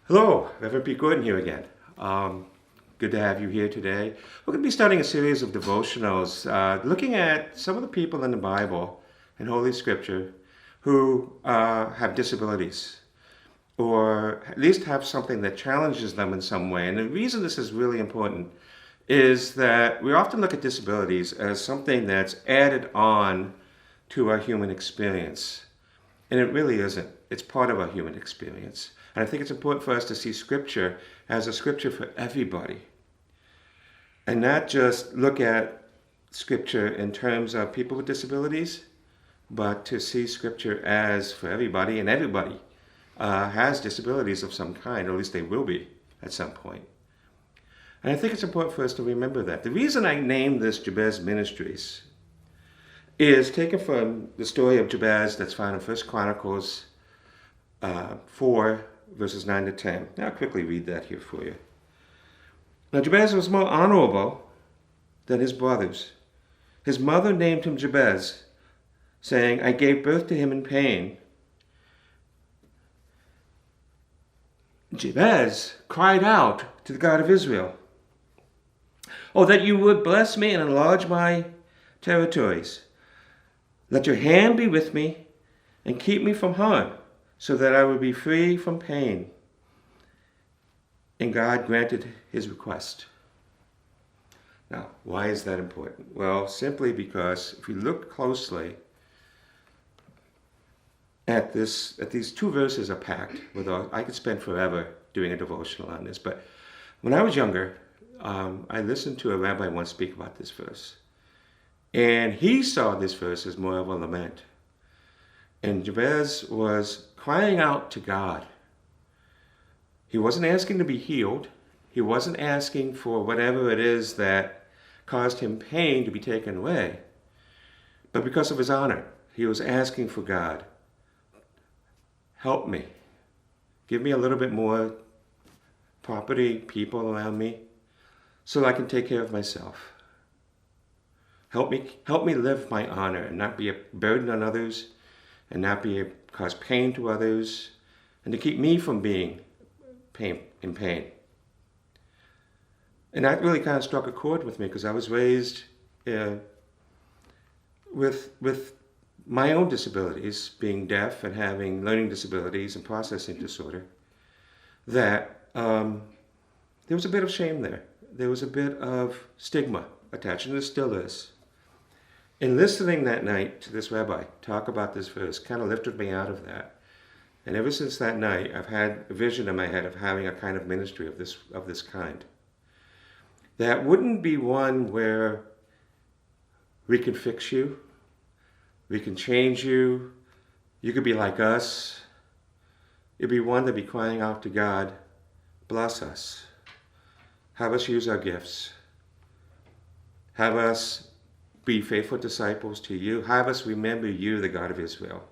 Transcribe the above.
Hello, Reverend Pete Gordon here again. Good to have you here today. We're going to be starting a series of devotionals looking at some of the people in the Bible and Holy Scripture who have disabilities or at least have something that challenges them in some way. And the reason this is really important is that we often look at disabilities as something that's added on to our human experience. And it really isn't. It's part of our human experience. And I think it's important for us to see Scripture as a Scripture for everybody. And not just look at Scripture in terms of people with disabilities, but to see Scripture as for everybody, and everybody has disabilities of some kind, or at least they will be at some point. And I think it's important for us to remember that. The reason I named this Jabez Ministries is taken from the story of Jabez that's found in 1 Chronicles 4, verses 9 to 10. Now I'll quickly read that here for you. Now Jabez was more honorable than his brothers. His mother named him Jabez, saying, I gave birth to him in pain. Jabez cried out to the God of Israel, Oh, that you would bless me and enlarge my territories. Let your hand be with me and keep me from harm, so that I would be free from pain. And God granted his request. Now, why is that important? Well, simply because if you look closely at these two verses are packed with I could spend forever doing a devotional on this, but when I was younger, I listened to a rabbi once speak about this verse. And he saw this verse as more of a lament. And Jabez was crying out to God. He wasn't asking to be healed. He wasn't asking for whatever it is that caused him pain to be taken away. But because of his honor, he was asking for God, help me. Give me a little bit more property, people around me, so I can take care of myself. Help me live my honor and not be a burden on others, and not cause pain to others, and to keep me from being in pain. And that really kind of struck a chord with me because I was raised with my own disabilities, being deaf and having learning disabilities and processing disorder, that there was a bit of shame there. There was a bit of stigma attached, and there still is. And listening that night to this rabbi talk about this verse kind of lifted me out of that. And ever since that night, I've had a vision in my head of having a kind of ministry of this kind. That wouldn't be one where we can fix you, we can change you, you could be like us. It'd be one that'd be crying out to God, bless us. Have us use our gifts. Have us be faithful disciples to you. Have us remember you, the God of Israel.